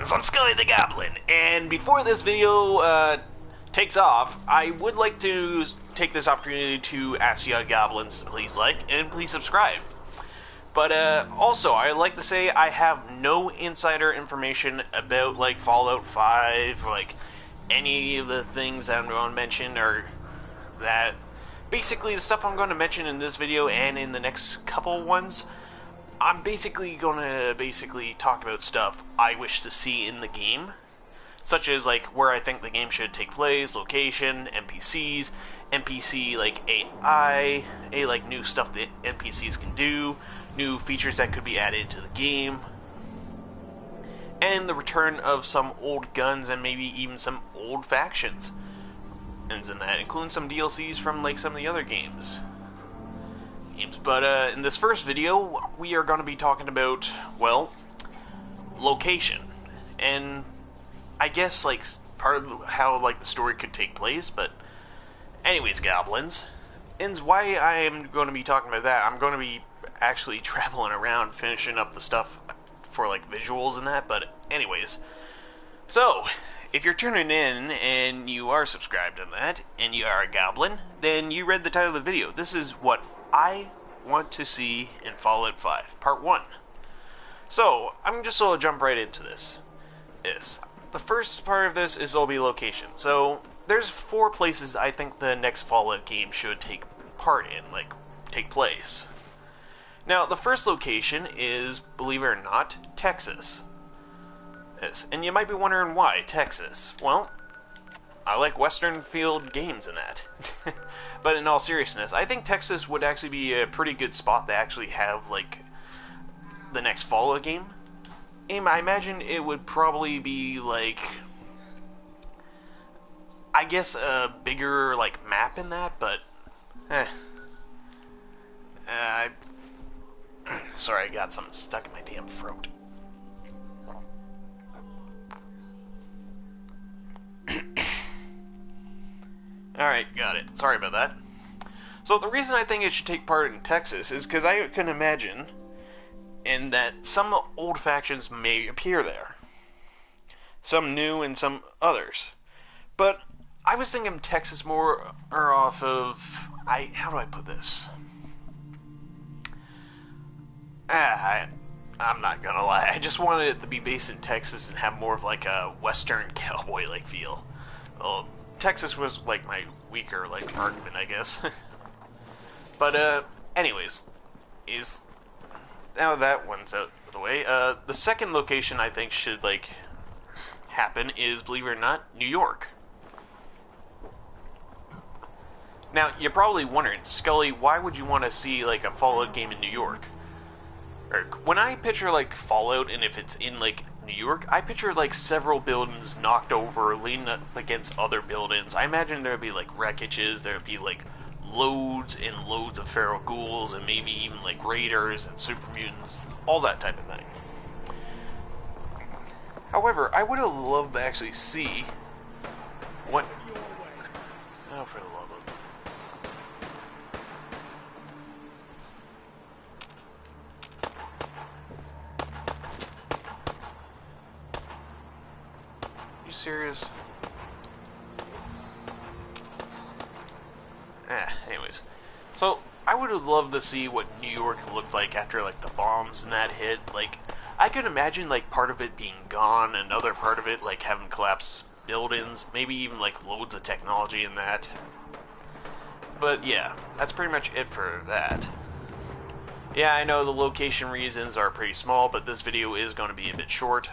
Goblins! I'm Scully the Goblin, and before this video takes off, I would like to take this opportunity to ask you goblins to please like and please subscribe. But also, I'd like to say I have no insider information about like Fallout 5, or like any of the things I'm going to mention, or that. Basically, the stuff I'm going to mention in this video and in the next couple ones, I'm basically going to talk about stuff I wish to see in the game, such as like where I think the game should take place, location, NPCs, NPC like AI, like new stuff that NPCs can do, new features that could be added to the game, and the return of some old guns and maybe even some old factions. And in that, including some DLCs from like some of the other games. But in this first video, we are going to be talking about, well, location, and I guess like part of how like the story could take place. But anyways, goblins, and why I am going to be talking about that, I'm going to be actually traveling around finishing up the stuff for like visuals and that. But anyways, so if you're tuning in and you are subscribed on that, and you are a goblin, then you read the title of the video. This is what I want to see in Fallout 5, Part 1. So, I'm just going to jump right into this. The first part of this is will be location. So, there's 4 places I think the next Fallout game should take part in, like, take place. Now, the first location is, believe it or not, Texas. Yes, and you might be wondering why Texas. Well, I like Western field games in that. But in all seriousness, I think Texas would actually be a pretty good spot to actually have like the next Fallout game. And I imagine it would probably be like, I guess a bigger like map in that, but sorry, I got something stuck in my damn throat. Alright, got it. Sorry about that. So the reason I think it should take part in Texas is because I can imagine in that some old factions may appear there. Some new and some others. But I was thinking Texas more or off of... how do I put this? I'm not gonna lie. I just wanted it to be based in Texas and have more of like a Western cowboy-like feel. Well, Texas was like my weaker like argument, I guess. But anyways, now that one's out of the way. The second location I think should like happen is, believe it or not, New York. Now you're probably wondering, Scully, why would you want to see like a Fallout game in New York? Or, when I picture like Fallout, and if it's in like New York, I picture like several buildings knocked over, leaning up against other buildings. I imagine there'd be like wreckages, there'd be like loads and loads of feral ghouls, and maybe even like raiders and super mutants, all that type of thing. However, I would have loved to actually see what... Oh, for the love of... You serious? Anyways. So, I would have loved to see what New York looked like after, like, the bombs and that hit. Like, I could imagine, like, part of it being gone, and another part of it, like, having collapsed buildings, maybe even, like, loads of technology in that. But, yeah, that's pretty much it for that. Yeah, I know the location reasons are pretty small, but this video is going to be a bit short.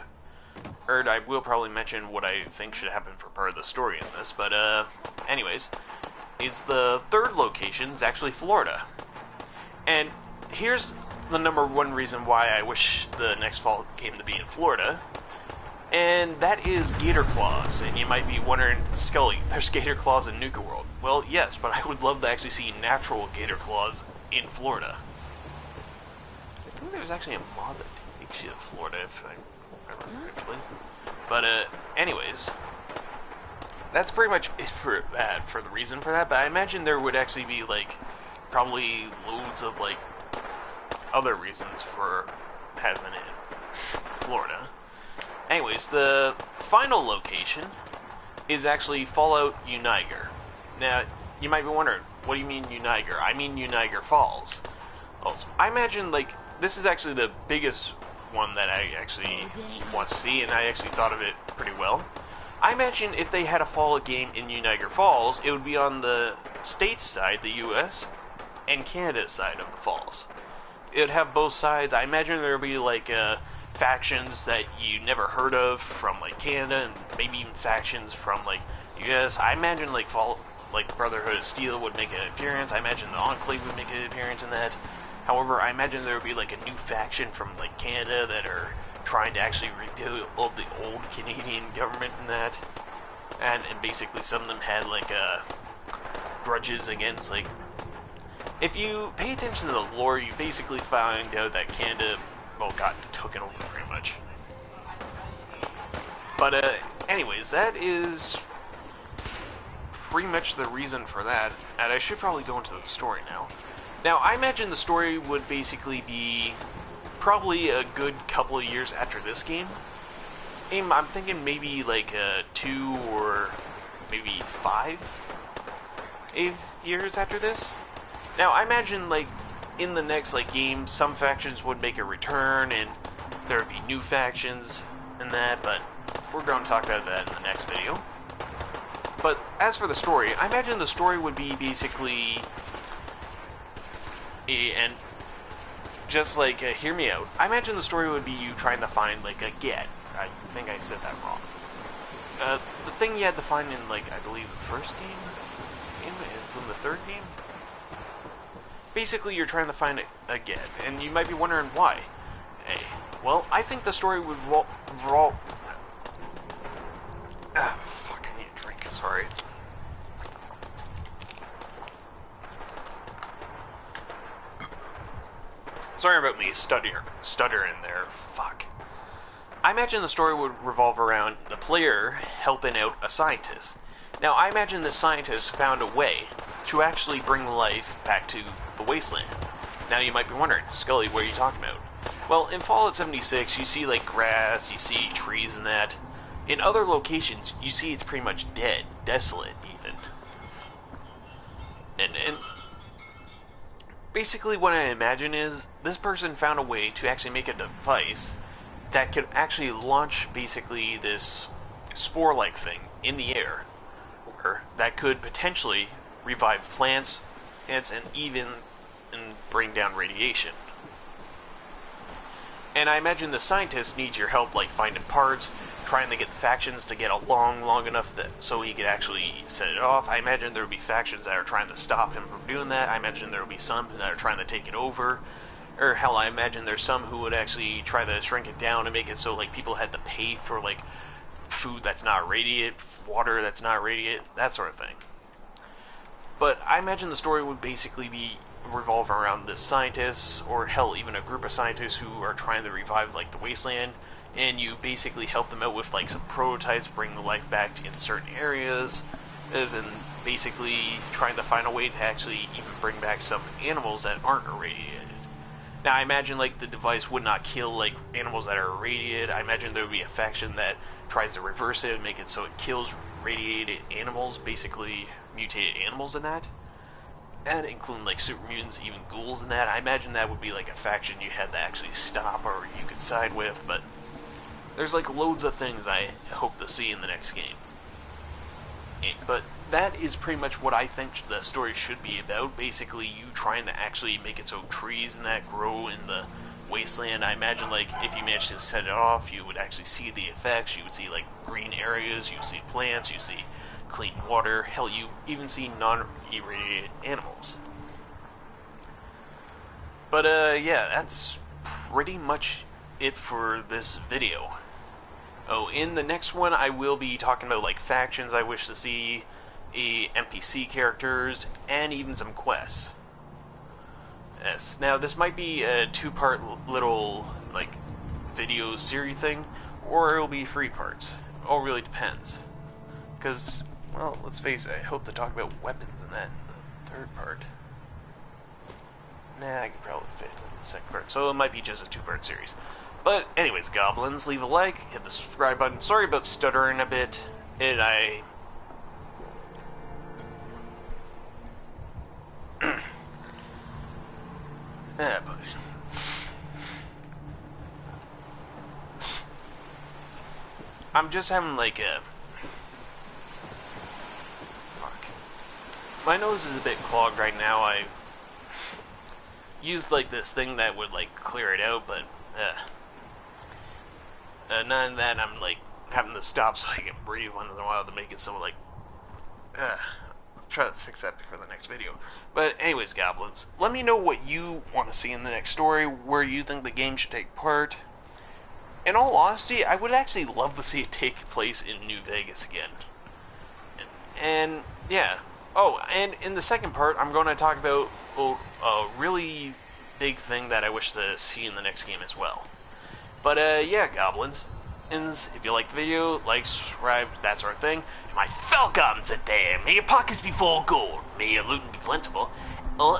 Or I will probably mention what I think should happen for part of the story in this, but anyways, is the third location is actually Florida. And here's the #1 reason why I wish the next Fallout game to be in Florida, and that is Gator Claws. And you might be wondering, Scully, there's Gator Claws in Nuka World. Well, yes, but I would love to actually see natural Gator Claws in Florida. I think there's actually a mod that takes you to Florida, if I remember correctly. But anyways, that's pretty much it for that, for the reason for that. But I imagine there would actually be like probably loads of like other reasons for having it in Florida. Anyways, the final location is actually Fallout Uniger. Now, you might be wondering, what do you mean Uniger? I mean Uniger Falls. Also, I imagine, like, this is actually the biggest one that I actually want to see, and I actually thought of it pretty well. I imagine if they had a Fallout game in Uniger Falls, it would be on the States side, the US, and Canada's side of the falls. It would have both sides. I imagine there would be, like, factions that you never heard of from, like, Canada, and maybe even factions from, like, US. I imagine, like, the Brotherhood of Steel would make an appearance. I imagine the Enclave would make an appearance in that. However, I imagine there would be, like, a new faction from, like, Canada that are trying to actually rebuild the old Canadian government in that. And basically some of them had, like, grudges against, like... If you pay attention to the lore, you basically find out that Canada, well, got taken over pretty much. But, anyways, that is pretty much the reason for that, and I should probably go into the story now. Now, I imagine the story would basically be probably a good couple of years after this game. I'm thinking maybe like 2 or maybe 5 years after this. Now, I imagine, like, in the next, like, game, some factions would make a return, and there would be new factions and that, but we're going to talk about that in the next video. But as for the story, I imagine the story would be basically... and just, like, hear me out. I imagine the story would be you trying to find, like, a get. I think I said that wrong. The thing you had to find in, like, I believe the first game? In the third game? Basically, you're trying to find a get, and you might be wondering why. Hey, well, I think the story would fuck, I need a drink, sorry. Sorry about me stuttering there, fuck. I imagine the story would revolve around the player helping out a scientist. Now, I imagine this scientist found a way to actually bring life back to the wasteland. Now, you might be wondering, Scully, what are you talking about? Well, in Fallout 76, you see, like, grass, you see trees and that. In other locations, you see it's pretty much dead, desolate, even. And basically what I imagine is, this person found a way to actually make a device that could actually launch, basically, this spore-like thing in the air, that could potentially revive plants, and even bring down radiation. And I imagine the scientist needs your help, like finding parts, trying to get the factions to get along long enough that so he could actually set it off. I imagine there would be factions that are trying to stop him from doing that. I imagine there would be some that are trying to take it over. Or hell, I imagine there's some who would actually try to shrink it down and make it so, like, people had to pay for, like, food that's not radiant, water that's not radiant, that sort of thing. But I imagine the story would basically revolve around the scientists, or hell, even a group of scientists who are trying to revive, like, the wasteland, and you basically help them out with, like, some prototypes, bring the life back in certain areas, as in basically trying to find a way to actually even bring back some animals that aren't irradiated. Now, I imagine, like, the device would not kill, like, animals that are irradiated. I imagine there would be a faction that tries to reverse it and make it so it kills radiated animals, basically mutated animals in that. And including, like, super mutants, even ghouls in that. I imagine that would be, like, a faction you had to actually stop or you could side with, but there's, like, loads of things I hope to see in the next game. But that is pretty much what I think the story should be about. Basically, you trying to actually make it so trees and that grow in the wasteland. I imagine, like, if you managed to set it off, you would actually see the effects. You would see, like, green areas, you see plants, you see clean water. Hell, you even see non-irradiated animals. But, yeah, that's pretty much it for this video. Oh, in the next one, I will be talking about, like, factions I wish to see, NPC characters, and even some quests. Yes, now this might be a 2-part little, like, video series thing, or it'll be 3 parts. It all really depends. Because, well, let's face it, I hope to talk about weapons in that in the 3rd part. Nah, I can probably fit it in the 2nd part, so it might be just a 2-part series. But anyways, goblins, leave a like, hit the subscribe button. Sorry about stuttering a bit. But I'm just having like a... Fuck. My nose is a bit clogged right now. I used like this thing that would like clear it out, but none of that. I'm like having to stop so I can breathe once in a while to make it so like I'll try to fix that before the next video. But anyways, goblins, let me know what you want to see in the next story, where you think the game should take part. In all honesty, I would actually love to see it take place in New Vegas again. And yeah. Oh, and in the second part, I'm going to talk about a really big thing that I wish to see in the next game as well. But yeah, goblins. If you like the video, like, subscribe, that sort of thing. My fellow goblins out there, may your pockets be full of gold, may your loot be plentiful,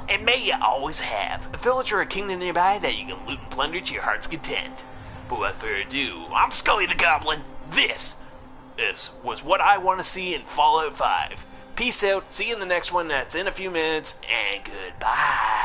and may you always have a village or a kingdom nearby that you can loot and plunder to your heart's content. But without further ado, I'm Scully the Goblin. This was what I want to see in Fallout 5. Peace out, see you in the next one, that's in a few minutes, and goodbye.